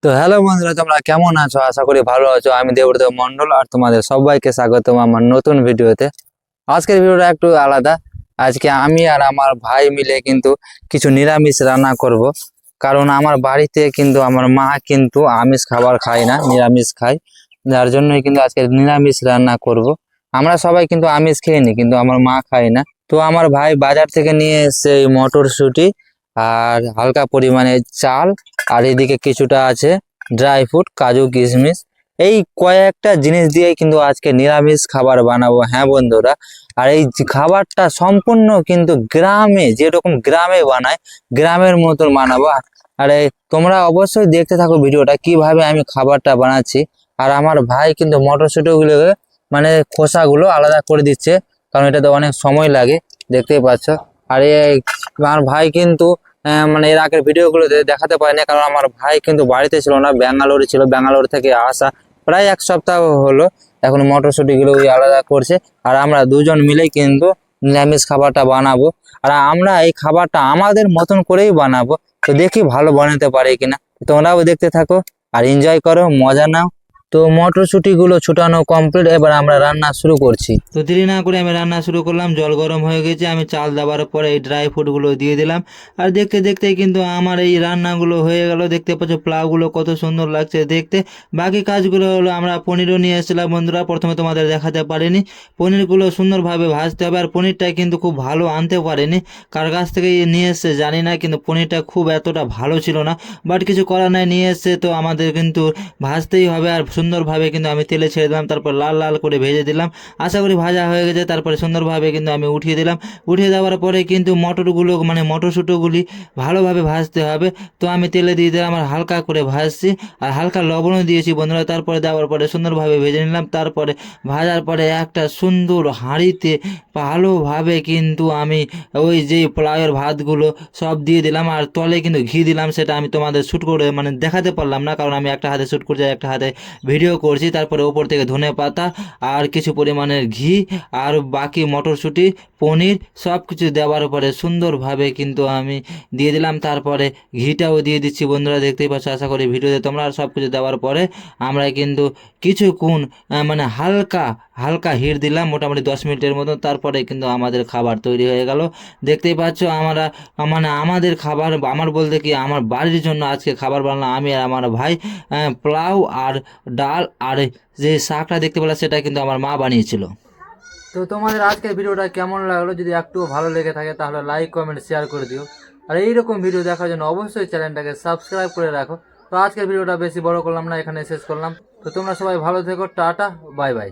তো হ্যালো বন্ধুরা, তোমরা কেমন আছো? আশা করি ভালো আছো। আমি দেবদেব মন্ডল আর তোমাদের সবাইকে স্বাগতম আমার নতুন ভিডিওতে। আজকের ভিডিওটা একটু আলাদা। আজকে আমি আর আমার ভাই মিলে কিন্তু কিছু নিরামিষ রান্না করব। কারণ আমার বাড়িতে কিন্তু আমার মা কিন্তু আমিষ খাবার খায় না, নিরামিষ খায়। যার জন্যই কিন্তু আজকে নিরামিষ রান্না করব। আমরা সবাই কিন্তু আমিষ খেয়ে নি, কিন্তু আমার মা খায় না। তো আমার ভাই বাজার থেকে নিয়ে এসে এই মটরশুঁটি আর হালকা পরিমাণে চাল, আর এদিকে কিছুটা আছে ড্রাই ফ্রুট, কাজু কিশমিশ। এই কয়েকটা জিনিস দিয়ে কিন্তু আজকে নিরামিষ খাবার বানাবো। হ্যাঁ বন্ধুরা, আর এই খাবারটা সম্পূর্ণ কিন্তু গ্রামে, যেরকম গ্রামে বানায় গ্রামের মতন বানাবো। আর তোমরা অবশ্যই দেখতে থাকো ভিডিওটা, কিভাবে আমি খাবারটা বানাচ্ছি। আর আমার ভাই কিন্তু মটরশুঁটিগুলোকে মানে খোসাগুলো আলাদা করে দিচ্ছে, কারণ এটাতে অনেক সময় লাগে, দেখতেই পাচ্ছ। আর আমার ভাই কিন্তু মানে এর আগের ভিডিওগুলোতে দেখাতে পারি না, কারণ আমার ভাই কিন্তু বাড়িতে ছিল না, ব্যাঙ্গালোরে ছিল। ব্যাঙ্গালোর থেকে আসা প্রায় এক সপ্তাহ হলো। এখন মটরশুঁটিগুলো ওই আলাদা করছে, আর আমরা দুজন মিলেই কিন্তু নিরামিষ খাবারটা বানাবো। আর আমরা এই খাবারটা আমাদের মতন করেই বানাবো। তো দেখি ভালো বানাতে পারে কিনা। তোমরাও দেখতে থাকো আর এনজয় করো, মজা নাও। তো মটরশুঁটিগুলো ছুটানো কমপ্লিট, এবার আমরা রান্না শুরু করছি। তো দেরি না করে আমি রান্না শুরু করলাম। জল গরম হয়ে গেছে, আমি চাল দেওয়ার পরে এই ড্রাই ফ্রুটগুলো দিয়ে দিলাম। আর দেখতে দেখতে কিন্তু আমার এই রান্নাগুলো হয়ে গেল। দেখতে পাচ্ছ পোলাওগুলো কত সুন্দর লাগছে দেখতে। বাকি কাজগুলো হলো, আমরা পনিরও নিয়ে এসেছিলাম বন্ধুরা, প্রথমে তোমাদের দেখাতে পারিনি। পনিরগুলো সুন্দরভাবে ভাজতে হবে। আর পনিরটা কিন্তু খুব ভালো আনতে পারেনি, কার কাছ থেকে নিয়ে এসছে জানি না, কিন্তু পনিরটা খুব এতটা ভালো ছিল না। বাট কিছু করার নাই, নিয়ে এসছে তো আমাদের কিন্তু ভাজতেই হবে। আর সুন্দরভাবে কিন্তু আমি তেলে ছেড়ে দিলাম, তারপর লাল লাল করে ভেজে দিলাম। আশা করি ভাজা হয়ে গেছে। তারপরে সুন্দরভাবে কিন্তু আমি উঠিয়ে দিলাম। উঠিয়ে দেওয়ার পরে কিন্তু মটরগুলো মানে মটরশুঁটোগুলি ভালোভাবে ভাজতে হবে। তো আমি তেলে দিয়ে দিলাম আর হালকা করে ভাজছি, আর হালকা লবণও দিয়েছি বন্ধুরা। তারপরে দেওয়ার পরে সুন্দরভাবে ভেজে নিলাম। তারপরে ভাজার পরে একটা সুন্দর হাঁড়িতে ভালোভাবে কিন্তু আমি ওই যে পোলাওয়ের ভাতগুলো সব দিয়ে দিলাম। আর তলে কিন্তু ঘি দিলাম, সেটা আমি তোমাদের শ্যুট করে মানে দেখাতে পারলাম না, কারণ আমি একটা হাতে শ্যুট করছি, একটা হাতে ভিডিও করছি। তারপরে ওপর থেকে ধনে পাতা আর কিছু পরিমাণের ঘি আর বাকি মটরশুঁটি, পনির সব কিছু দেওয়ার পরে সুন্দরভাবে কিন্তু আমি দিয়ে দিলাম। তারপরে ঘিটাও দিয়ে দিচ্ছি বন্ধুরা, দেখতেই পাচ্ছ আশা করি ভিডিওতে তোমরা। আর সব কিছু দেওয়ার পরে আমরা কিন্তু কিছুক্ষণ মানে হালকা হালকা হিট দিলাম, মোটামুটি 10 মিনিটের মতো। তারপরে কিন্তু আমাদের খাবার তৈরি হয়ে গেল। দেখতেই পাচ্ছ আমরা মানে আমাদের খাবার, আমার বলতে কি আমার বাড়ির জন্য আজকে খাবার বানালাম আমি আর আমার ভাই। পোলাও আর ডাল আর যে শাকটা দেখতে পেলাম সেটা কিন্তু আমার মা বানিয়েছিল। তো তোমাদের আজকের ভিডিওটা কেমন লাগলো? যদি একটু ভালো লেগে থাকে তাহলে লাইক কমেন্ট শেয়ার করে দিও। আর এইরকম ভিডিও দেখার জন্য অবশ্যই চ্যানেলটাকে সাবস্ক্রাইব করে রাখো। তো আজকের ভিডিওটা বেশি বড় করলাম না, এখানে শেষ করলাম। তো তোমরা সবাই ভালো থেকো, টাটা, বাই বাই।